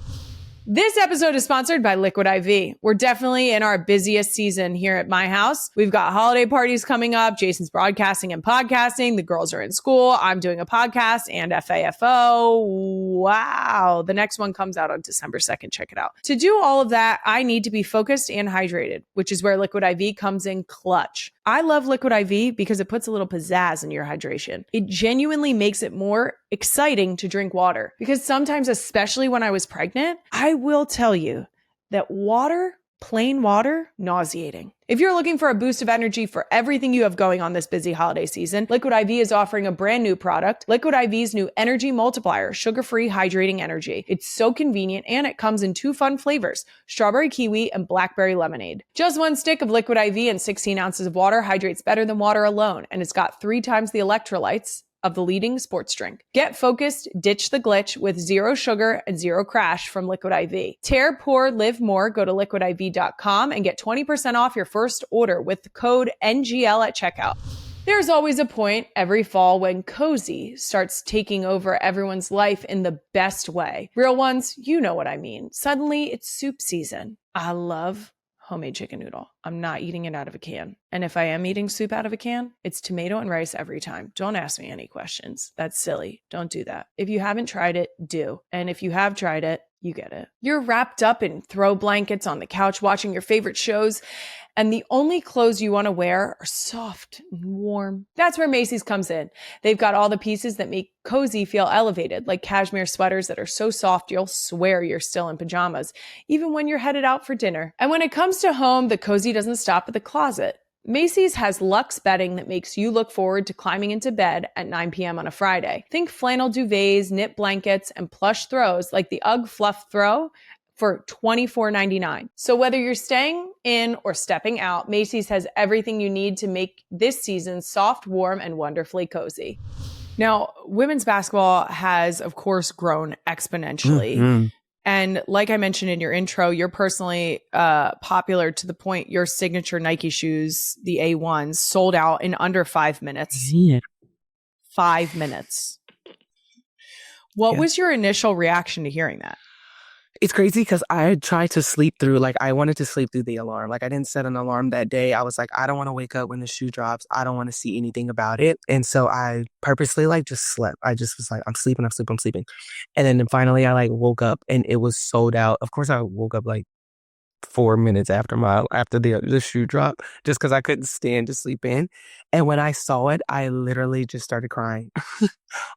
This episode is sponsored by Liquid IV. We're definitely in our busiest season here at my house. We've got holiday parties coming up. Jason's broadcasting and podcasting. The girls are in school. I'm doing a podcast and FAFO. Wow. The next one comes out on December 2nd. Check it out. To do all of that, I need to be focused and hydrated, which is where Liquid IV comes in clutch. I love Liquid IV because it puts a little pizzazz in your hydration. It genuinely makes it more exciting to drink water, because sometimes, especially when I was pregnant, I will tell you that water Plain water, nauseating. If you're looking for a boost of energy for everything you have going on this busy holiday season, Liquid IV is offering a brand new product, Liquid IV's new Energy Multiplier, sugar-free hydrating energy. It's so convenient and it comes in 2 fun flavors, strawberry kiwi and blackberry lemonade. Just 1 stick of Liquid IV and 16 ounces of water hydrates better than water alone, and it's got 3 times the electrolytes of the leading sports drink. Get focused, ditch the glitch with 0 sugar and 0 crash from Liquid IV. Tear, pour, live more. Go to liquidiv.com and get 20% off your first order with the code NGL at checkout. There's always a point every fall when cozy starts taking over everyone's life in the best way. Real ones, you know what I mean. Suddenly it's soup season. I love homemade chicken noodle. I'm not eating it out of a can. And if I am eating soup out of a can, it's tomato and rice every time. Don't ask me any questions. That's silly. Don't do that. If you haven't tried it, do. And if you have tried it, you get it. You're wrapped up in throw blankets on the couch watching your favorite shows, and the only clothes you want to wear are soft and warm. That's where Macy's comes in. They've got all the pieces that make cozy feel elevated, like cashmere sweaters that are so soft you'll swear you're still in pajamas, even when you're headed out for dinner. And when it comes to home, the cozy doesn't stop at the closet. Macy's has luxe bedding that makes you look forward to climbing into bed at 9 p.m. on a Friday. Think flannel duvets, knit blankets, and plush throws like the UGG Fluff Throw for $24.99. So whether you're staying in or stepping out, Macy's has everything you need to make this season soft, warm, and wonderfully cozy. Now, women's basketball has, of course, grown exponentially. Mm-hmm. And like I mentioned in your intro, you're personally popular to the point your signature Nike shoes, the A1s, sold out in under 5 minutes. Yeah. 5 minutes. What was your initial reaction to hearing that? It's crazy because I tried to sleep through, like, I wanted to sleep through the alarm. Like, I didn't set an alarm that day. I was like, I don't want to wake up when the shoe drops. I don't want to see anything about it. And so I purposely, like, just slept. I just was like, I'm sleeping. And then finally I, like, woke up and it was sold out. Of course, I woke up, like, 4 minutes after the shoe drop, just because I couldn't stand to sleep in. And when I saw it, I literally just started crying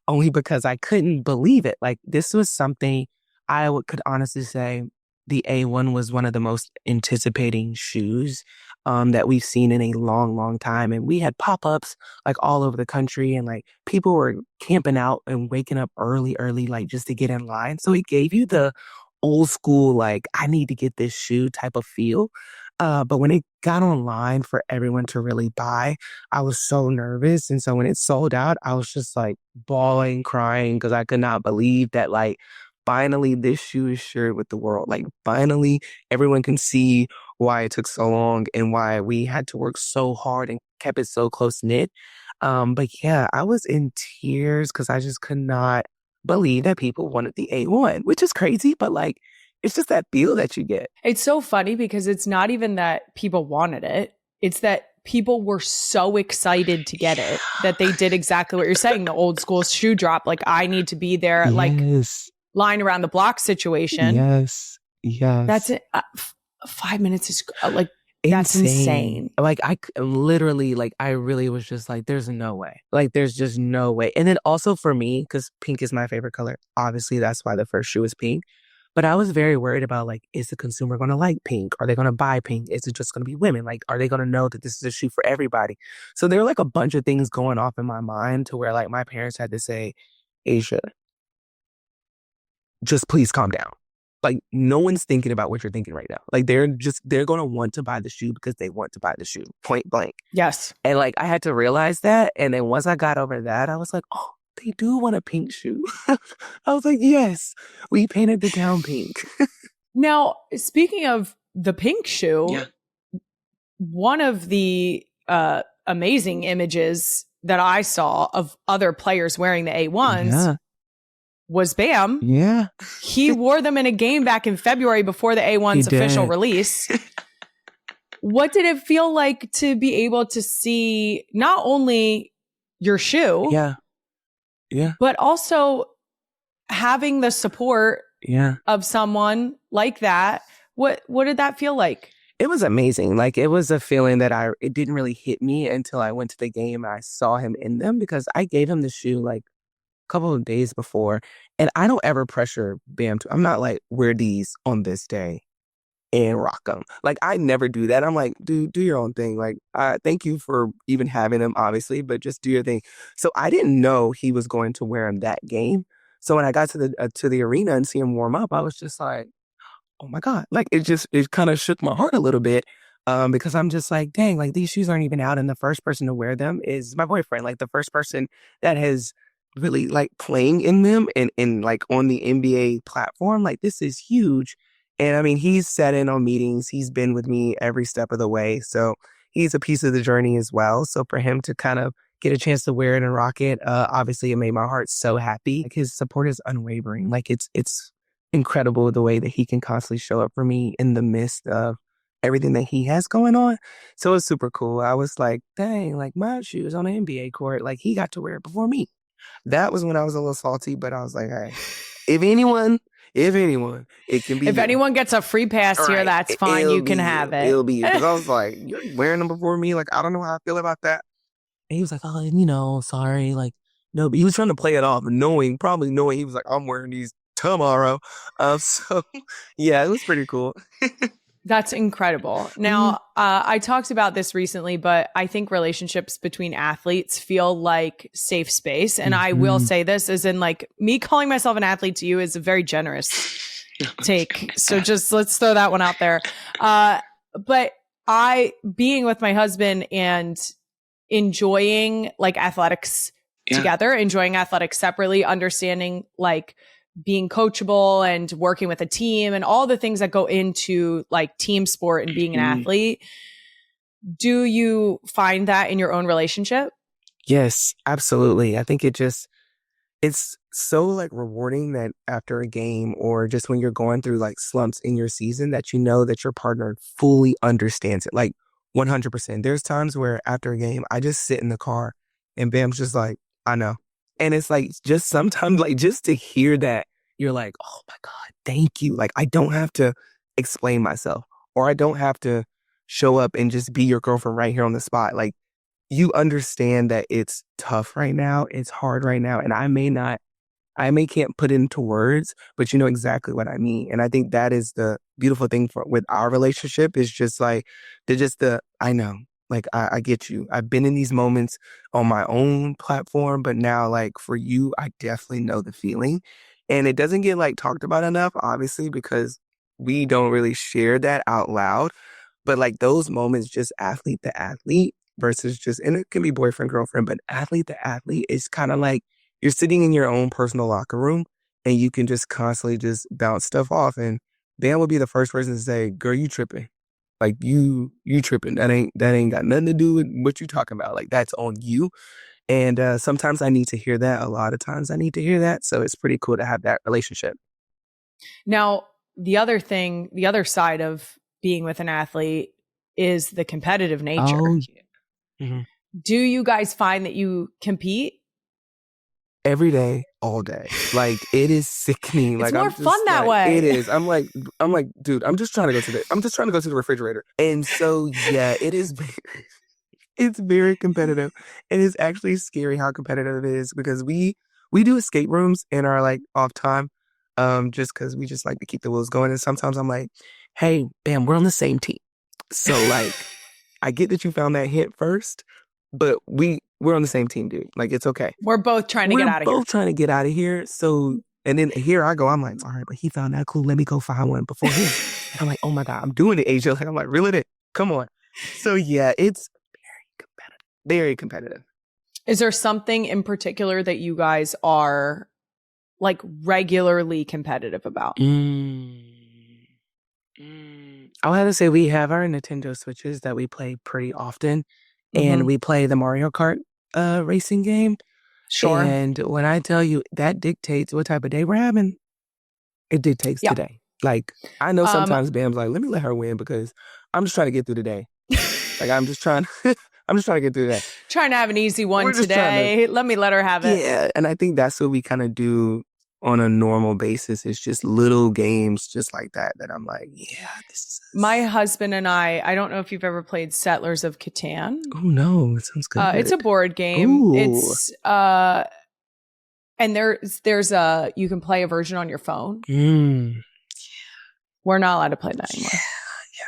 only because I couldn't believe it. Like, this was something could honestly say the A1 was one of the most anticipating shoes that we've seen in a long, long time. And we had pop-ups like all over the country, and like people were camping out and waking up early, like just to get in line. So it gave you the old school, like, I need to get this shoe type of feel. But when it got online for everyone to really buy, I was so nervous. And so when it sold out, I was just like bawling, crying, because I could not believe that, like, finally this shoe is shared with the world. Like, finally everyone can see why it took so long and why we had to work so hard and kept it so close knit. But yeah, I was in tears because I just could not believe that people wanted the A1, which is crazy, but like, it's just that feel that you get. It's so funny because it's not even that people wanted it. It's that people were so excited to get it that they did exactly what you're saying. The old school shoe drop. Like, I need to be there. Yes. Like, line around the block situation. Yes. That's it. 5 minutes is like, that's insane. Like, I literally, like, I really was just like, there's no way. Like, there's just no way. And then also for me, because pink is my favorite color, obviously that's why the first shoe is pink. But I was very worried about, like, is the consumer going to like pink? Are they going to buy pink? Is it just going to be women? Like, are they going to know that this is a shoe for everybody? So there were like a bunch of things going off in my mind to where, like, my parents had to say, Asia, just please calm down. Like, no one's thinking about what you're thinking right now. Like, they're going to want to buy the shoe because they want to buy the shoe, point blank. Yes. And like, I had to realize that. And then once I got over that, I was like, oh, they do want a pink shoe. I was like, yes, we painted the town pink. Now, speaking of the pink shoe, one of the amazing images that I saw of other players wearing the A1s was Bam. Yeah. He wore them in a game back in February before the A1's official release. What did it feel like to be able to see not only your shoe, but also having the support of someone like that? What did that feel like? It was amazing. Like, it was a feeling that it didn't really hit me until I went to the game and I saw him in them, because I gave him the shoe like couple of days before, and I don't ever pressure Bam I'm not like, wear these on this day and rock them. Like, I never do that. I'm like, dude, do your own thing. Like, thank you for even having him, obviously, but just do your thing. So I didn't know he was going to wear him that game. So when I got to the arena and see him warm up, I was just like, oh my God. Like, it kind of shook my heart a little bit. Because I'm just like, dang, like these shoes aren't even out. And the first person to wear them is my boyfriend. Like the first person that has really like playing in them and like on the NBA platform. Like this is huge. And I mean, he's sat in on meetings. He's been with me every step of the way. So he's a piece of the journey as well. So for him to kind of get a chance to wear it and rock it, obviously it made my heart so happy. Like his support is unwavering. Like it's incredible the way that he can constantly show up for me in the midst of everything that he has going on. So it's super cool. I was like, dang, like my shoes on the NBA court, like he got to wear it before me. That was when I was a little salty, but I was like, hey, if anyone, it can be If you. anyone gets a free pass here, that's fine. You can have it. It'll be you. Because I was like, you're wearing them before me. Like, I don't know how I feel about that. And he was like, oh, sorry. Like, no, but he was trying to play it off, probably knowing he was like, I'm wearing these tomorrow. So yeah, it was pretty cool. That's incredible. Now, I talked about this recently, but I think relationships between athletes feel like safe space. And I will say this as in like me calling myself an athlete to you is a very generous take. So just let's throw that one out there. But being with my husband and enjoying like athletics together, enjoying athletics separately, understanding like being coachable and working with a team and all the things that go into like team sport and being an athlete. Do you find that in your own relationship? Yes, absolutely. I think it's so like rewarding that after a game or just when you're going through like slumps in your season that you know that your partner fully understands it. Like 100%. There's times where after a game, I just sit in the car and Bam's just like, I know. And it's like, just sometimes, like, just to hear that, you're like, oh my God, thank you. Like, I don't have to explain myself or I don't have to show up and just be your girlfriend right here on the spot. Like, you understand that it's tough right now. It's hard right now. And I may can't put it into words, but you know exactly what I mean. And I think that is the beautiful thing with our relationship is just like, I know. Like, I get you. I've been in these moments on my own platform, but now, like, for you, I definitely know the feeling. And it doesn't get, like, talked about enough, obviously, because we don't really share that out loud. But, like, those moments, just athlete to athlete versus just, and it can be boyfriend, girlfriend, but athlete to athlete is kind of like you're sitting in your own personal locker room and you can just constantly just bounce stuff off. And Dan will be the first person to say, girl, you tripping. Like you tripping. That ain't got nothing to do with what you talking about. Like that's on you. And sometimes I need to hear that. A lot of times I need to hear that. So it's pretty cool to have that relationship. Now, the other side of being with an athlete is the competitive nature. Oh, yeah. Mm-hmm. Do you guys find that you compete? Every day, all day. Like it is sickening. It's like more I'm just, fun that way. It is. I'm like, dude, I'm just trying to go to the refrigerator. And so yeah, it is. It's very competitive. It is actually scary how competitive it is because we do escape rooms in our like off time, just because we just like to keep the wheels going. And sometimes I'm like, hey, bam, we're on the same team. So like, I get that you found that hint first, but we're on the same team, dude. Like, it's okay. We're both trying to get out of here. We're both trying to get out of here. So, and then here I go. I'm like, all right, but he found that clue. Let me go find one before him. And I'm like, oh my God, I'm doing it, Asia. Like, I'm like, reel it in. Come on. So yeah, it's very competitive. Very competitive. Is there something in particular that you guys are like regularly competitive about? I'll have to say we have our Nintendo Switches that we play pretty often. And we play the Mario Kart racing game. Sure. And when I tell you that dictates what type of day we're having, it dictates today. Like, I know sometimes Bam's like, let me let her win because I'm just trying to get through the day. Like, I'm just trying to get through that. Trying to have an easy one today. Let me let her have it. Yeah. And I think that's what we kind of do on a normal basis. It's just little games just like that I'm like, yeah, this is... My husband and I don't know if you've ever played Settlers of Catan. Oh, no. It sounds good. It's a board game. Ooh. It's, and there's you can play a version on your phone. We're not allowed to play that anymore.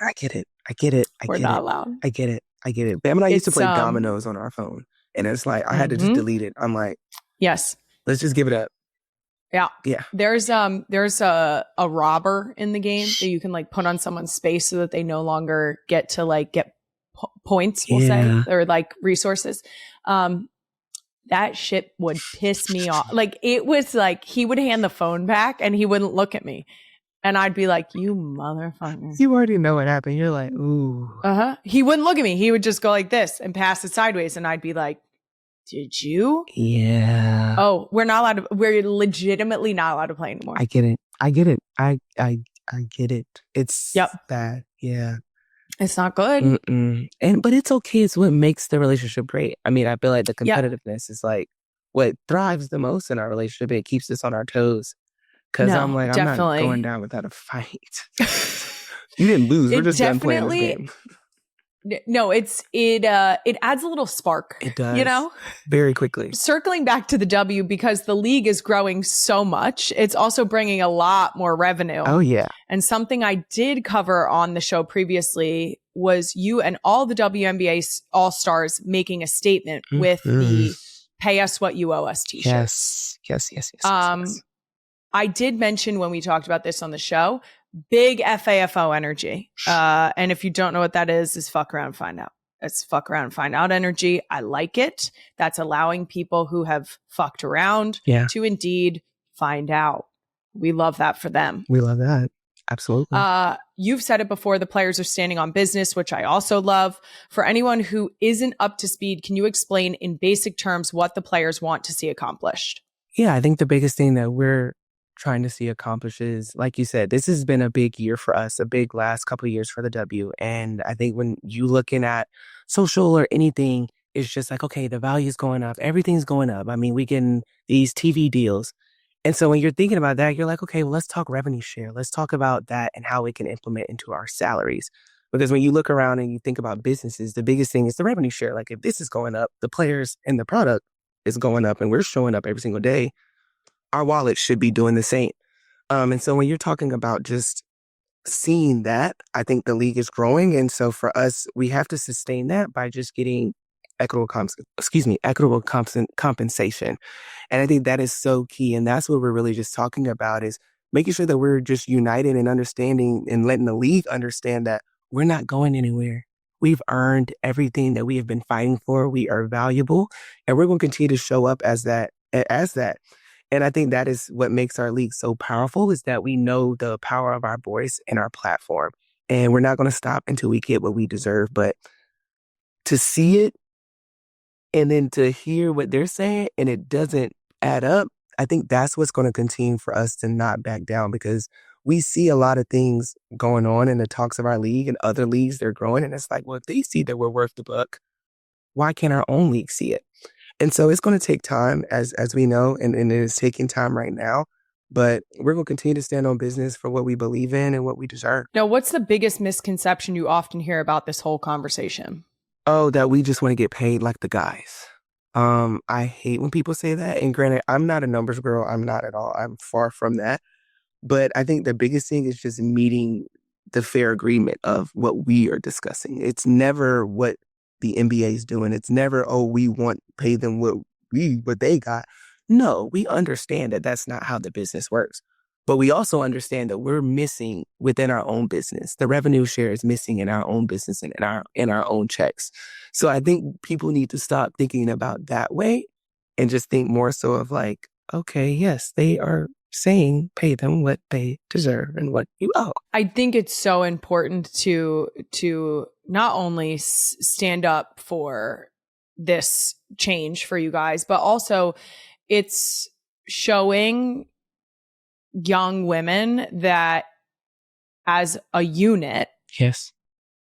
I get it. I get it. I We're get not it. allowed. I get it. I get it. Bam and I used to It's, play dominoes on our phone. And it's like, I had to just delete it. I'm like, yes. let's just give it up. Yeah. Yeah. There's a robber in the game that you can like put on someone's space so that they no longer get to like get points, we'll say, or like resources. That shit would piss me off. Like it was like he would hand the phone back and he wouldn't look at me. And I'd be like, you motherfucker. You already know what happened. You're like, ooh. He wouldn't look at me. He would just go like this and pass it sideways. And I'd be like, did you? Yeah. Oh, we're legitimately not allowed to play anymore. I get it. I get it. I get it. It's bad. Yeah. It's not good. But it's okay. It's what makes the relationship great. I mean, I feel like the competitiveness is like what thrives the most in our relationship. It keeps us on our toes. Because I'm like, I'm not going down without a fight. You didn't lose. We're just done playing this game. No, it adds a little spark. It does. You know? Very quickly. Circling back to the W, because the league is growing so much, it's also bringing a lot more revenue. Oh, yeah. And something I did cover on the show previously was you and all the WNBA All-Stars making a statement with the Pay Us What You Owe Us t-shirts. Yes. I did mention when we talked about this on the show, big FAFO energy. And if you don't know what that is fuck around and find out. It's fuck around and find out energy. I like it. That's allowing people who have fucked around to indeed find out. We love that for them. We love that. Absolutely. You've said it before, the players are standing on business, which I also love. For anyone who isn't up to speed, can you explain in basic terms what the players want to see accomplished? Yeah, I think the biggest thing that we're trying to see accomplished is, like you said, this has been a big year for us, a big last couple of years for the W. And I think when you looking at social or anything, it's just like, okay, the value is going up. Everything's going up. I mean, we getting these TV deals. And so when you're thinking about that, you're like, okay, well, let's talk revenue share. Let's talk about that and how we can implement into our salaries. Because when you look around and you think about businesses, the biggest thing is the revenue share. Like if this is going up, the players and the product is going up and we're showing up every single day, our wallet should be doing the same. And so when you're talking about just seeing that, I think the league is growing. And so for us, we have to sustain that by just getting equitable compensation. And I think that is so key. And that's what we're really just talking about, is making sure that we're just united and understanding and letting the league understand that we're not going anywhere. We've earned everything that we have been fighting for. We are valuable, and we're going to continue to show up as that. And I think that is what makes our league so powerful, is that we know the power of our voice and our platform. And we're not going to stop until we get what we deserve. But to see it and then to hear what they're saying and it doesn't add up, I think that's what's going to continue for us to not back down, because we see a lot of things going on in the talks of our league and other leagues, they're growing. And it's like, well, if they see that we're worth the buck, why can't our own league see it? And so it's going to take time, as we know, and it is taking time right now. But we're going to continue to stand on business for what we believe in and what we deserve. Now, what's the biggest misconception you often hear about this whole conversation? Oh, that we just want to get paid like the guys. I hate when people say that. And granted, I'm not a numbers girl. I'm not at all. I'm far from that. But I think the biggest thing is just meeting the fair agreement of what we are discussing. It's never what the NBA is doing. It's never, oh, we want to pay them what they got. No, we understand that that's not how the business works. But we also understand that we're missing within our own business. The revenue share is missing in our own business and in our own checks. So I think people need to stop thinking about that way and just think more so of like, okay, yes, they are saying pay them what they deserve and what you owe. I think it's so important to not only stand up for this change for you guys, but also it's showing young women that as a unit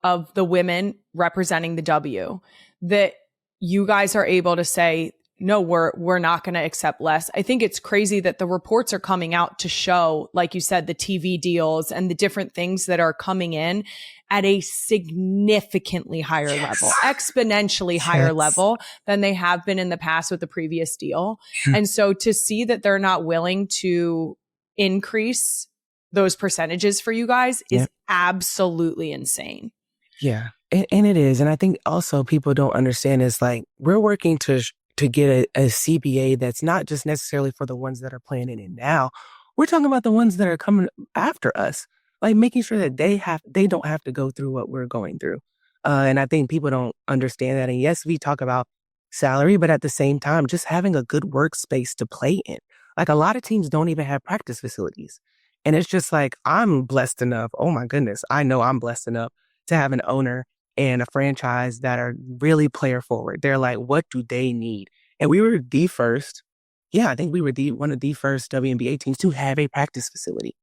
of the women representing the W, that you guys are able to say, no, we're not going to accept less. I think it's crazy that the reports are coming out to show, like you said, the TV deals and the different things that are coming in at a significantly higher level, exponentially higher level than they have been in the past with the previous deal. And so to see that they're not willing to increase those percentages for you guys is absolutely insane. Yeah, and it is. And I think also people don't understand is like we're working to get a CBA that's not just necessarily for the ones that are playing in it now. We're talking about the ones that are coming after us, like making sure that they don't have to go through what we're going through. And I think people don't understand that. And yes, we talk about salary, but at the same time, just having a good workspace to play in. Like a lot of teams don't even have practice facilities. And it's just like, I'm blessed enough. Oh my goodness. I know I'm blessed enough to have an owner and a franchise that are really player forward. They're like, what do they need? And we were the first. Yeah, I think we were one of the first WNBA teams to have a practice facility.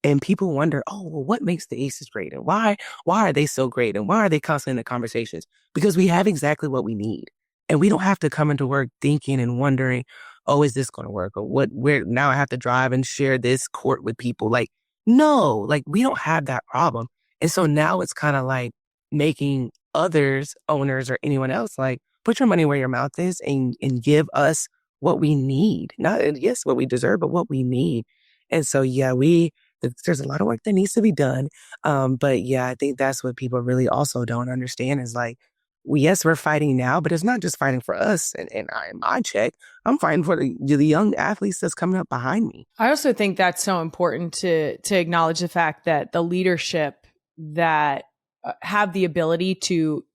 And people wonder, oh, well, what makes the Aces great? And why are they so great? And why are they constantly in the conversations? Because we have exactly what we need. And we don't have to come into work thinking and wondering, oh, is this going to work? Or now I have to drive and share this court with people. Like, no, like we don't have that problem. And so now it's kind of like making others, owners or anyone else, like put your money where your mouth is and give us what we need. Not, yes, what we deserve, but what we need. And so, yeah, there's a lot of work that needs to be done. But yeah, I think that's what people really also don't understand is like, yes, we're fighting now, but it's not just fighting for us and my check. I'm fighting for the young athletes that's coming up behind me. I also think that's so important to acknowledge the fact that the leadership that have the ability to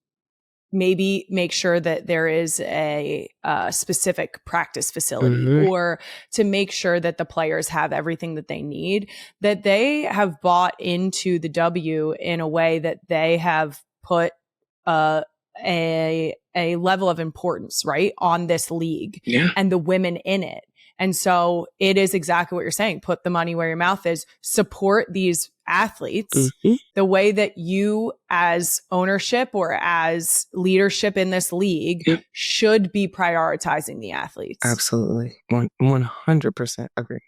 maybe make sure that there is a specific practice facility or to make sure that the players have everything that they need, that they have bought into the W in a way that they have put a level of importance, right, on this league and the women in it. And so it is exactly what you're saying. Put the money where your mouth is. Support these athletes the way that you as ownership or as leadership in this league should be prioritizing the athletes. Absolutely. 100% agree.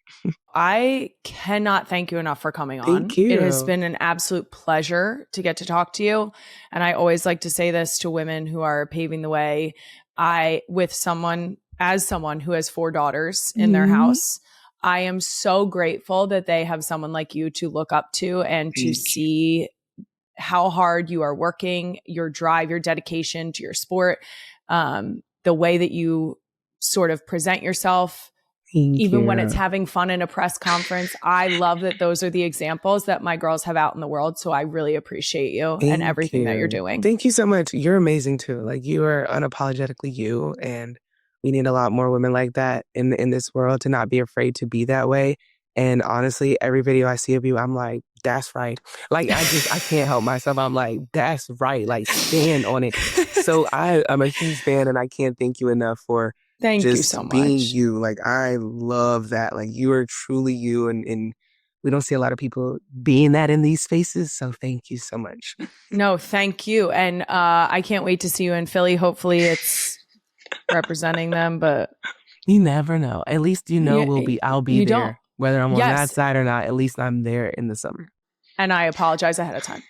I cannot thank you enough for coming on. Thank you. It has been an absolute pleasure to get to talk to you. And I always like to say this to women who are paving the way. As someone who has 4 daughters in their house, I am so grateful that they have someone like you to look up to and to see how hard you are working, your drive, your dedication to your sport, the way that you sort of present yourself, even when it's having fun in a press conference. I love that those are the examples that my girls have out in the world. So I really appreciate you and everything that you're doing. Thank you so much. You're amazing too. Like you are unapologetically you, and we need a lot more women like that in this world to not be afraid to be that way. And honestly, every video I see of you, I'm like, that's right. Like, I can't help myself. I'm like, that's right. Like, stand on it. So I'm a huge fan, and I can't thank you enough for Thank you so much. Being you. Like, I love that. Like, you are truly you, and we don't see a lot of people being that in these spaces. So thank you so much. No, thank you. And I can't wait to see you in Philly. Hopefully it's representing them, but you never know. At least I'll be there. Whether I'm on that side or not, at least I'm there in the summer. And I apologize ahead of time.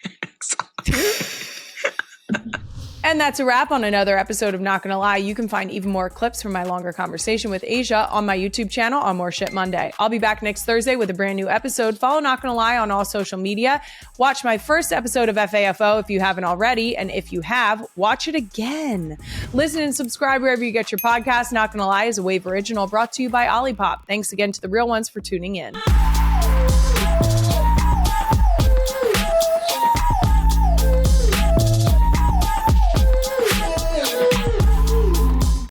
And that's a wrap on another episode of Not Gonna Lie. You can find even more clips from my longer conversation with Asia on my YouTube channel on More Shit Monday. I'll be back next Thursday with a brand new episode. Follow Not Gonna Lie on all social media. Watch my first episode of FAFO if you haven't already. And if you have, watch it again. Listen and subscribe wherever you get your podcast. Not Gonna Lie is a Wave original brought to you by Olipop. Thanks again to the real ones for tuning in.